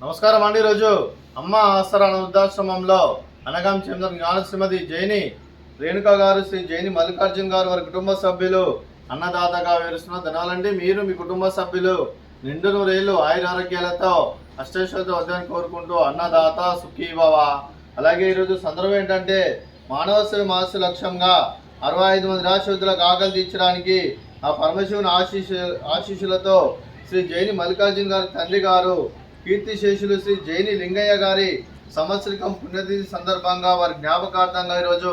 నమస్కారం అండి. ఈరోజు అమ్మ ఆసరాల వృద్ధాశ్రమంలో అనగాం చెందిన జ్ఞాన శ్రీమతి జైని రేణుకా గారు, శ్రీ జైని మల్లికార్జున్ గారు, వారి కుటుంబ సభ్యులు అన్నదాతగా వివరిస్తున్న ధనాలండి. మీరు మీ కుటుంబ సభ్యులు నిండు నూరేళ్లు ఆయురారోగ్యాలతో అష్టైశ్వర్యాలతో వద్దని కోరుకుంటూ అన్నదాత సుఖీభవ. అలాగే ఈరోజు సందర్భం ఏంటంటే మానవ సేవ మాస లక్ష్యంగా 65 మంది నిరాశ్రితులకు ఆకలి తీర్చడానికి ఆ పరమశివుని ఆశీస్సులతో శ్రీ జైని మల్లికార్జున్ గారి తండ్రి గారు కీర్తిశేషులు శ్రీ జైని లింగయ్య గారి సంవత్సరికం పుణ్యతిథి సందర్భంగా వారి జ్ఞాపకార్థంగా ఈరోజు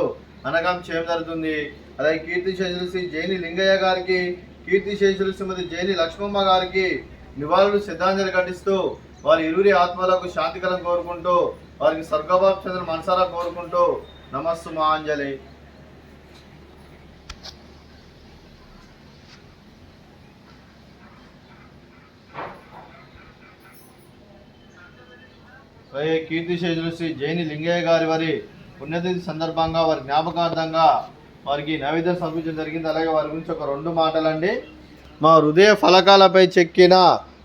అనగాం చేయడం జరుగుతుంది. అలాగే కీర్తిశేషులు శ్రీ జైని లింగయ్య గారికి, కీర్తిశేషులు శ్రీమతి జైని లక్ష్మమ్మ గారికి నివాళులు శ్రద్ధాంజలి ఘటిస్తూ వారి ఇరువురి ఆత్మలకు శాంతికరం కోరుకుంటూ వారికి స్వర్గభావ చంద్ర మనసారా కోరుకుంటూ నమస్సు మహాంజలి. కీర్తిశేషులు శ్రీ జైని లింగయ్య గారి వారి పుణ్యతిథి సందర్భంగా వారి జ్ఞాపకార్థంగా వారికి నైవేద్యం సమర్పించడం జరిగింది. అలాగే వారి గురించి ఒక 2 మాటలండి. మా హృదయ ఫలకాలపై చెక్కిన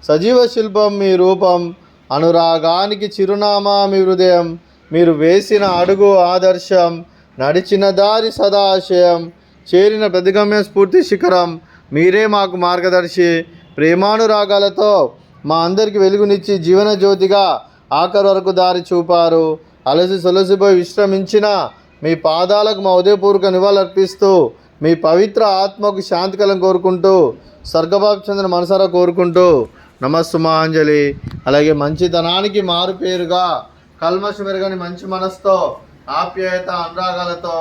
సజీవ శిల్పం మీ రూపం, అనురాగానికి చిరునామా మీ హృదయం, మీరు వేసిన అడుగు ఆదర్శం, నడిచిన దారి సదాశయం, చేరిన ప్రతిగమ్య స్ఫూర్తి శిఖరం, మీరే మాకు మార్గదర్శి. ప్రేమానురాగాలతో మా అందరికి వెలుగునిచ్చి జీవన జ్యోతిగా ఆఖరి వరకు దారి చూపారు. అలసి సొలసిపోయి విశ్రమించిన మీ పాదాలకు మా ఉదయపూర్వక నివాళులర్పిస్తూ మీ పవిత్ర ఆత్మకు శాంతికలం కోరుకుంటూ స్వర్గభావ చంద్ర మనసారా కోరుకుంటూ నమస్సు మహాంజలి. అలాగే మంచితనానికి మారు పేరుగా కల్మషమెరగని మంచి మనసుతో ఆప్యాయత అనురాగాలతో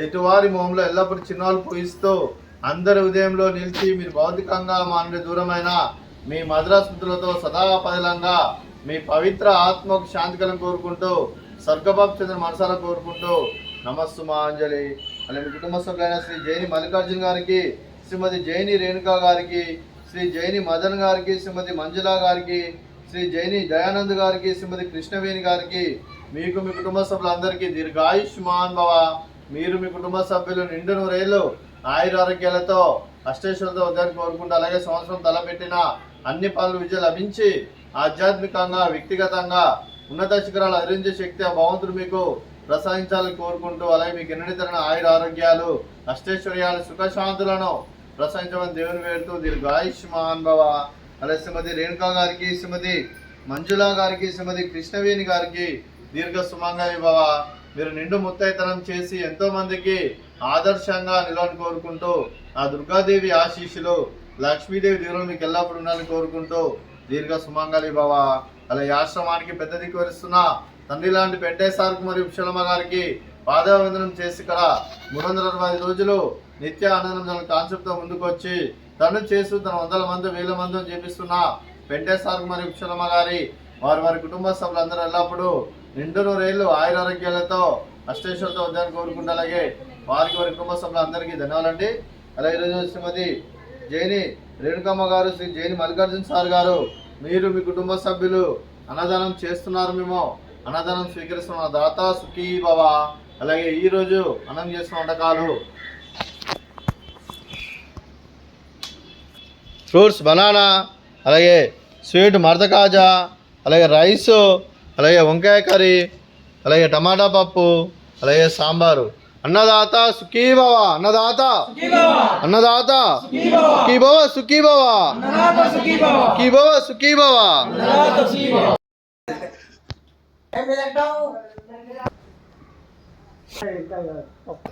ఎటువారి మోహంలో ఎల్లప్పుడూ చిన్నాలు పూయిస్తూ అందరి ఉదయంలో నిలిచి మీరు భౌతికంగా మా నుండి దూరమైన మీ మధుర స్మృతులతో సదా పదిలంగా మీ పవిత్ర ఆత్మకు శాంతికలం కోరుకుంటూ స్వర్గభావ చంద్ర మనసారా కోరుకుంటూ నమస్సు మహాంజలి. అలాగే మీ కుటుంబ సభ్యులైన శ్రీ జైని మల్లికార్జున్ గారికి, శ్రీమతి జైని రేణుకా గారికి, శ్రీ జైని మదన్ గారికి, శ్రీమతి మంజులా గారికి, శ్రీ జైని దయానంద్ గారికి, శ్రీమతి కృష్ణవేణి గారికి, మీకు మీ కుటుంబ సభ్యులందరికీ దీర్ఘాయుష్మాన్ భవ. మీరు మీ కుటుంబ సభ్యులు నిండు నూరేళ్లు ఆయురారోగ్యాలతో అష్టైశ్వర్యాలతో వద్దని కోరుకుంటూ అలాగే సంవత్సరం తలపెట్టిన అన్ని పనులు విజయం లభించి ఆధ్యాత్మికంగా వ్యక్తిగతంగా ఉన్నత శిఖరాలు అధిరించే శక్తి ఆ భగవంతుడు మీకు ప్రసాదించాలని కోరుకుంటూ అలాగే మీకు ఎన్నడితరణ ఆయుర ఆరోగ్యాలు అష్టైశ్వర్యాలు సుఖశాంతులను ప్రసాదించమని దేవుని వేడుతూ దీర్ఘాయుష్మాన్ భవ. అలాగే శ్రీమతి రేణుకా గారికి, శ్రీమతి మంజులా గారికి, శ్రీమతి కృష్ణవేణి గారికి దీర్ఘ సుమంగళి భవ. మీరు నిండు ముత్తైతనం చేసి ఎంతో మందికి ఆదర్శంగా నిలవని కోరుకుంటూ ఆ దుర్గాదేవి ఆశీస్సులు, లక్ష్మీదేవి దీవులు మీకు ఎల్లప్పుడూ ఉండాలని కోరుకుంటూ దీర్ఘ సుమంగళి భవ. అలా ఈ ఆశ్రమానికి పెద్ద దిక్కు వరిస్తున్న తండ్రి లాంటి పెంటేశ్వరకు మరియు విశాలమ్మ గారికి పాదావందనం చేసి ఇక్కడ 360 రోజులు నిత్య ఆనందం కాన్సెప్ట్తో ముందుకు వచ్చి తను చేస్తూ తన 100 మంది 1000 మంది చేపిస్తున్న పెంటేశ్వరకు మరియు విశాలమ్మ గారి వారి కుటుంబ సభ్యులందరూ ఎల్లప్పుడూ నిండు నూరేళ్లు ఆయురారోగ్యాలతో అష్టైశ్వర్యాలతో వద్దని కోరుకుంటూ అలాగే వారి కుటుంబ సభ్యులందరికీ ధన్యవాదాలండి. అలాగే ఈరోజు శ్రీమతి జైని రేణుకమ్మ గారు, శ్రీ జైని మల్లికార్జున్ సార్ గారు, మీరు మీ కుటుంబ సభ్యులు అన్నదానం చేస్తున్నారు. మేము అన్నదానం స్వీకరిస్తున్న దాత సుఖీ భవ. అలాగే ఈరోజు అన్నం చేస్తున్న వంటకాలు ఫ్రూట్స్ బనానా, అలాగే స్వీట్ మర్దకాజా, అలాగే రైసు, అలాగే వంకాయ కర్రీ, అలాగే టమాటా పప్పు, అలాగే సాంబారు. అన్నదాత సుఖీ భవ, అన్నదాత అన్నదాత సుఖీ భవ, సుఖీ భవ, సుఖీ భవ, సుఖీ భవ.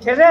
చేసే